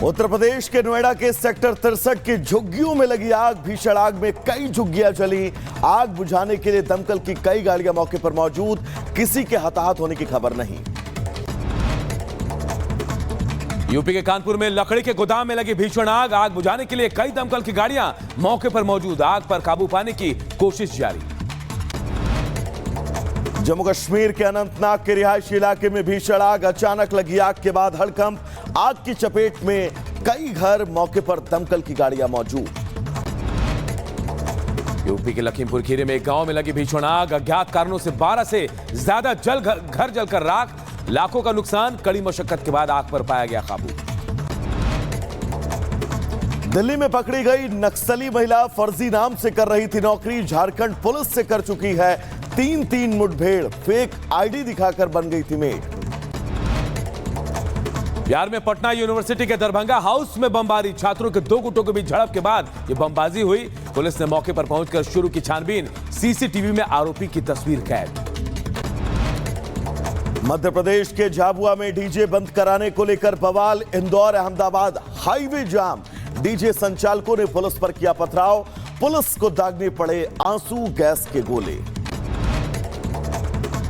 उत्तर प्रदेश के नोएडा के सेक्टर 63 की झुग्गियों में लगी आग। भीषण आग में कई झुग्गियां जली। आग बुझाने के लिए दमकल की कई गाड़ियां मौके पर मौजूद। किसी के हताहत होने की खबर नहीं। यूपी के कानपुर में लकड़ी के गोदाम में लगी भीषण आग। आग बुझाने के लिए कई दमकल की गाड़ियां मौके पर मौजूद। आग पर काबू पाने की कोशिश जारी। जम्मू कश्मीर के अनंतनाग के रिहायशी इलाके में भीषण आग। अचानक लगी आग के बाद हड़कंप। आग की चपेट में कई घर, मौके पर दमकल की गाड़ियां मौजूद। यूपी के लखीमपुर खीरी में एक गांव में लगी भीषण आग। अज्ञात कारणों से 12 से ज्यादा घर जलकर राख। लाखों का नुकसान। कड़ी मशक्कत के बाद आग पर पाया गया काबू। दिल्ली में पकड़ी गई नक्सली महिला फर्जी नाम से कर रही थी नौकरी। झारखंड पुलिस से कर चुकी है 3 मुठभेड़। फेक आईडी दिखाकर बन गई थी मेड। बिहार में पटना यूनिवर्सिटी के दरभंगा हाउस में बमबारी। छात्रों के 2 गुटों के बीच झड़प के बाद यह बमबाजी हुई। पुलिस ने मौके पर पहुंचकर शुरू की छानबीन। सीसीटीवी में आरोपी की तस्वीर कैद। मध्य प्रदेश के झाबुआ में डीजे बंद कराने को लेकर बवाल। इंदौर अहमदाबाद हाईवे जाम। डीजे संचालकों ने पुलिस पर किया पथराव। पुलिस को दागने पड़े आंसू गैस के गोले।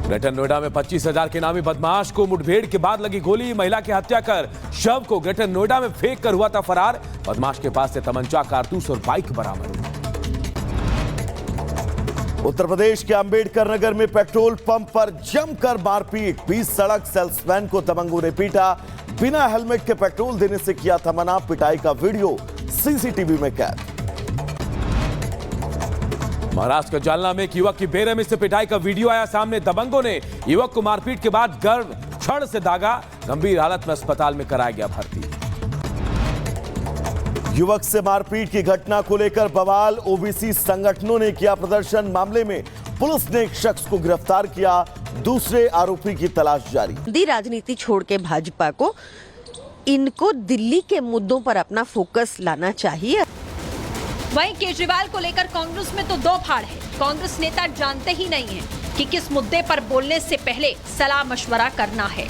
ग्रेटर नोएडा में 25,000 के नामी बदमाश को मुठभेड़ के बाद लगी गोली। महिला की हत्या कर शव को ग्रेटर नोएडा में फेंक कर हुआ था फरार। बदमाश के पास से तमंचा, कारतूस और बाइक बरामद। उत्तर प्रदेश के अंबेडकर नगर में पेट्रोल पंप पर जमकर मारपीट। 20 सड़क सेल्समैन को दबंगों ने पीटा। बिना हेलमेट के पेट्रोल देने से किया था मना। पिटाई का वीडियो सीसीटीवी में कैद। महाराष्ट्र के जालना में एक युवक की बेरहमी से पिटाई का वीडियो आया सामने। दबंगों ने युवक को मारपीट के बाद गर्भ छड़ से दागा। गंभीर हालत में अस्पताल में कराया गया भर्ती। युवक से मारपीट की घटना को लेकर बवाल। ओबीसी संगठनों ने किया प्रदर्शन। मामले में पुलिस ने एक शख्स को गिरफ्तार किया। दूसरे आरोपी की तलाश जारी। राजनीति छोड़ के भाजपा को इनको दिल्ली के मुद्दों पर अपना फोकस लाना चाहिए। वहीं केजरीवाल को लेकर कांग्रेस में तो 2 फाड़ है। कांग्रेस नेता जानते ही नहीं हैं कि किस मुद्दे पर बोलने से पहले सलाह मशवरा करना है।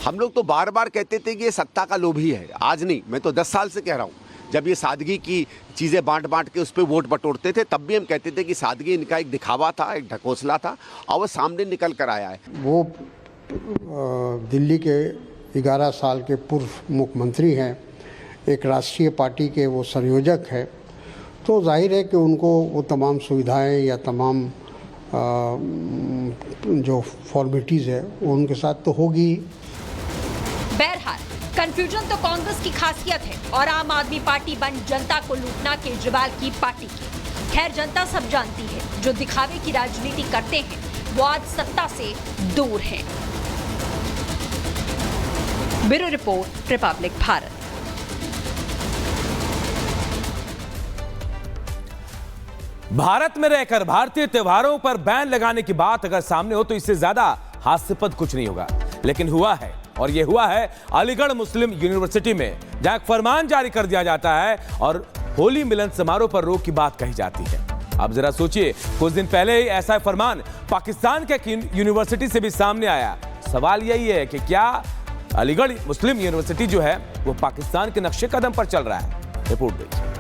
हम लोग तो बार बार कहते थे कि ये सत्ता का लोभी है। आज नहीं, मैं तो 10 साल से कह रहा हूँ। जब ये सादगी की चीजें बांट के उस पर वोट बटोरते थे, तब भी हम कहते थे कि सादगी इनका एक दिखावा था, एक ढकोसला था, और वो सामने निकल कर आया है। वो दिल्ली के 11 साल के पूर्व मुख्यमंत्री हैं, एक राष्ट्रीय पार्टी के वो संयोजक है, तो जाहिर है कि उनको वो तमाम सुविधाएं या तमाम जो फॉर्मेलिटीज़ है वो उनके साथ तो होगी। बहरहाल कंफ्यूजन तो कांग्रेस की खासियत है और आम आदमी पार्टी बन जनता को लूटना केजरीवाल की पार्टी की। खैर, जनता सब जानती है, जो दिखावे की राजनीति करते हैं वो आज सत्ता से दूर हैं। Bureau report, Republic Bharat. Bharat में रहकर भारतीय त्योहारों पर बैन लगाने की बात अगर सामने हो तो इससे ज्यादा हास्यास्पद कुछ नहीं होगा। लेकिन हुआ है, और यह हुआ है अलीगढ़ मुस्लिम यूनिवर्सिटी में, जहां एक फरमान जारी कर दिया जाता है और होली मिलन समारोह पर रोक की बात कही जाती है। अब जरा सोचिए, कुछ दिन पहले ही ऐसा फरमान पाकिस्तान के यूनिवर्सिटी से भी सामने आया। सवाल यही है कि क्या अलीगढ़ मुस्लिम यूनिवर्सिटी जो है वो पाकिस्तान के नक्शे कदम पर चल रहा है? रिपोर्ट देखिए।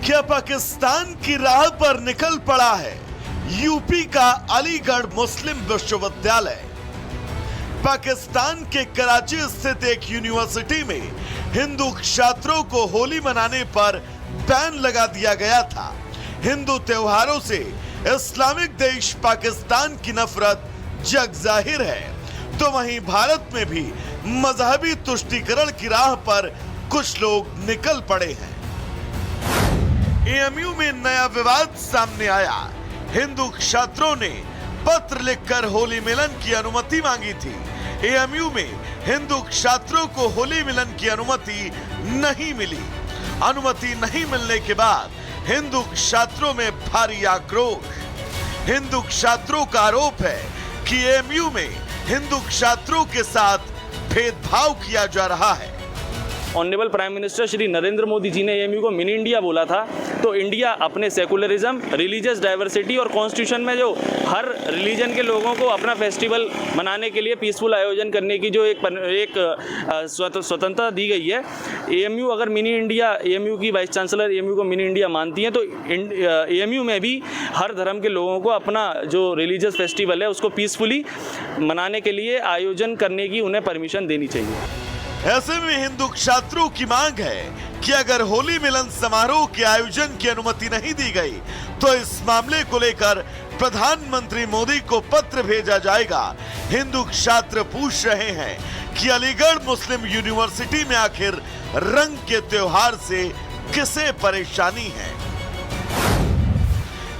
क्या पाकिस्तान की राह पर निकल पड़ा है यूपी का अलीगढ़ मुस्लिम विश्वविद्यालय? पाकिस्तान के कराची स्थित एक यूनिवर्सिटी में हिंदू छात्रों को होली मनाने पर बैन लगा दिया गया था। हिंदू त्योहारों से इस्लामिक देश पाकिस्तान की नफरत जग जाहिर है, तो वहीं भारत में भी मजहबी तुष्टीकरण की राह पर कुछ लोग निकल पड़े हैं। एएमयू में नया विवाद सामने आया। हिंदू छात्रों ने पत्र लिखकर होली मिलन की अनुमति मांगी थी। एएमयू में हिंदू छात्रों को होली मिलन की अनुमति नहीं मिली। अनुमति नहीं मिलने के बाद हिंदू छात्रों में भारी आक्रोश। हिंदू छात्रों का आरोप है कि एएमयू में हिंदू छात्रों के साथ भेदभाव किया जा रहा है। Honourable prime minister Shri Narendra Modi ji ने एएमयू को मिनी इंडिया बोला था, तो इंडिया अपने सेकुलरिज्म, रिलीजियस डाइवर्सिटी और कॉन्स्टिट्यूशन में जो हर रिलीजन के लोगों को अपना फेस्टिवल मनाने के लिए पीसफुल आयोजन करने की जो एक स्वतंत्रता दी गई है, एएमयू अगर मिनी इंडिया, एएमयू की वाइस चांसलर एएमयू को मिनी इंडिया मानती हैं, तो एएमयू में भी हर धर्म के लोगों को अपना जो रिलीजियस फेस्टिवल है उसको पीसफुली मनाने के लिए आयोजन करने की उन्हें परमिशन देनी चाहिए। ऐसे में हिंदू छात्रों की मांग है कि अगर होली मिलन समारोह के आयोजन की अनुमति नहीं दी गई तो इस मामले को लेकर प्रधानमंत्री मोदी को पत्र भेजा जाएगा। हिंदू छात्र पूछ रहे हैं कि अलीगढ़ मुस्लिम यूनिवर्सिटी में आखिर रंग के त्योहार से किसे परेशानी है?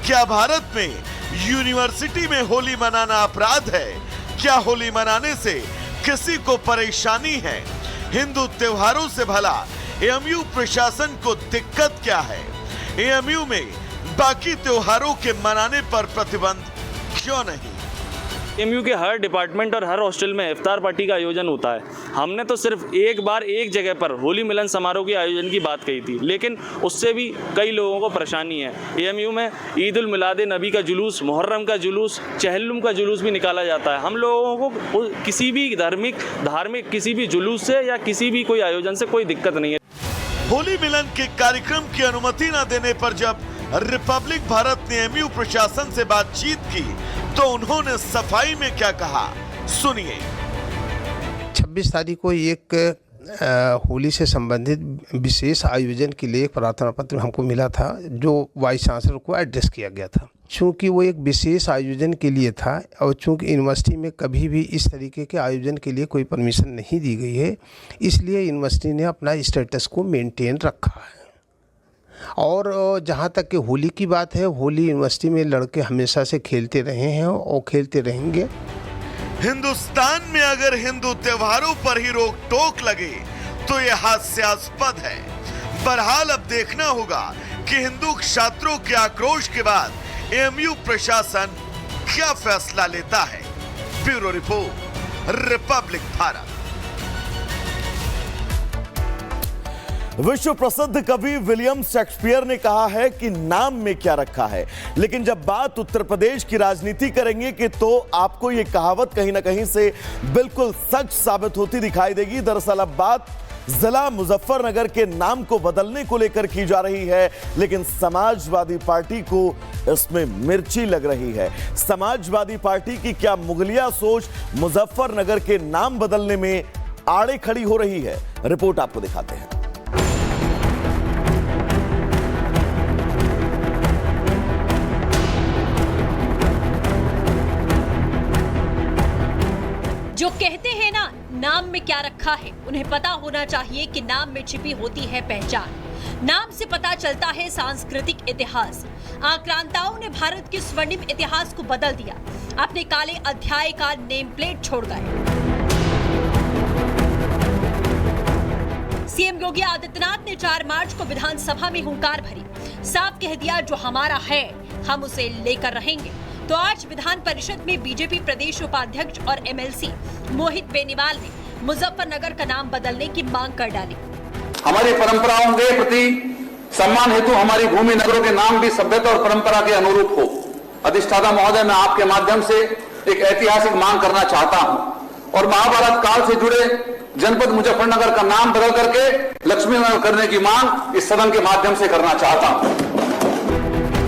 क्या भारत में यूनिवर्सिटी में होली मनाना अपराध है? क्या होली मनाने से किसी को परेशानी है? हिंदू त्योहारों से भला एएमयू प्रशासन को दिक्कत क्या है? एएमयू में बाकी त्योहारों के मनाने पर प्रतिबंध क्यों नहीं? एएमयू के हर डिपार्टमेंट और हर हॉस्टल में इफ्तार पार्टी का आयोजन होता है। हमने तो सिर्फ एक बार एक जगह पर होली मिलन समारोह के आयोजन की बात कही थी, लेकिन उससे भी कई लोगों को परेशानी है। एएमयू में ईद उल मिलाद नबी का जुलूस, मुहर्रम का जुलूस, चहल्लुम का जुलूस भी निकाला जाता है। हम लोगों को किसी भी धार्मिक किसी भी जुलूस से या किसी भी कोई आयोजन से कोई दिक्कत नहीं है। होली मिलन के कार्यक्रम की अनुमति न देने पर जब रिपब्लिक भारत ने एएमयू प्रशासन से बातचीत की तो उन्होंने सफाई में क्या कहा, सुनिए। 26 तारीख को एक होली से संबंधित विशेष आयोजन के लिए एक प्रार्थना पत्र हमको मिला था, जो वाइस चांसलर को एड्रेस किया गया था। चूँकि वो एक विशेष आयोजन के लिए था और चूँकि यूनिवर्सिटी में कभी भी इस तरीके के आयोजन के लिए कोई परमिशन नहीं दी गई है, इसलिए यूनिवर्सिटी ने अपना स्टेटस को मेंटेन रखा है। और जहाँ तक कि होली की बात है, होली यूनिवर्सिटी में लड़के हमेशा से खेलते रहे हैं और खेलते रहेंगे। हिंदुस्तान में अगर हिंदू त्योहारों पर ही रोक टोक लगे तो यह हास्यास्पद है। बहरहाल अब देखना होगा कि हिंदू छात्रों के आक्रोश के बाद एएमयू प्रशासन क्या फैसला लेता है। Bureau report, Republic Bharat. विश्व प्रसिद्ध कवि विलियम शेक्सपियर ने कहा है कि नाम में क्या रखा है, लेकिन जब बात उत्तर प्रदेश की राजनीति करेंगे कि तो आपको यह कहावत कहीं ना कहीं से बिल्कुल सच साबित होती दिखाई देगी। दरअसल अब बात जिला मुजफ्फरनगर के नाम को बदलने को लेकर की जा रही है, लेकिन समाजवादी पार्टी को इसमें मिर्ची लग रही है। समाजवादी पार्टी की क्या मुगलिया सोच मुजफ्फरनगर के नाम बदलने में आड़े खड़ी हो रही है, रिपोर्ट आपको दिखाते हैं। जो कहते हैं ना, नाम में क्या रखा है, उन्हें पता होना चाहिए कि नाम में छिपी होती है पहचान। नाम से पता चलता है सांस्कृतिक इतिहास। आक्रांताओं ने भारत के स्वर्णिम इतिहास को बदल दिया, अपने काले अध्याय का नेम प्लेट छोड़ गए। सीएम योगी आदित्यनाथ ने 4 मार्च को विधानसभा में हुंकार भरी, साफ कह दिया जो हमारा है हम उसे लेकर रहेंगे। तो आज विधान परिषद में बीजेपी प्रदेश उपाध्यक्ष और एमएलसी मोहित बेनीवाल ने मुजफ्फरनगर का नाम बदलने की मांग कर डाली। हमारी परंपराओं के प्रति सम्मान हेतु हमारी भूमि नगरों के नाम भी सभ्यता और परंपरा के अनुरूप हो। अधिष्ठाता महोदय, मैं आपके माध्यम से एक ऐतिहासिक मांग करना चाहता हूं और महाभारत काल से जुड़े जनपद मुजफ्फरनगर का नाम बदल करके लक्ष्मीनगर करने की मांग इस सदन के माध्यम से करना चाहता हूं।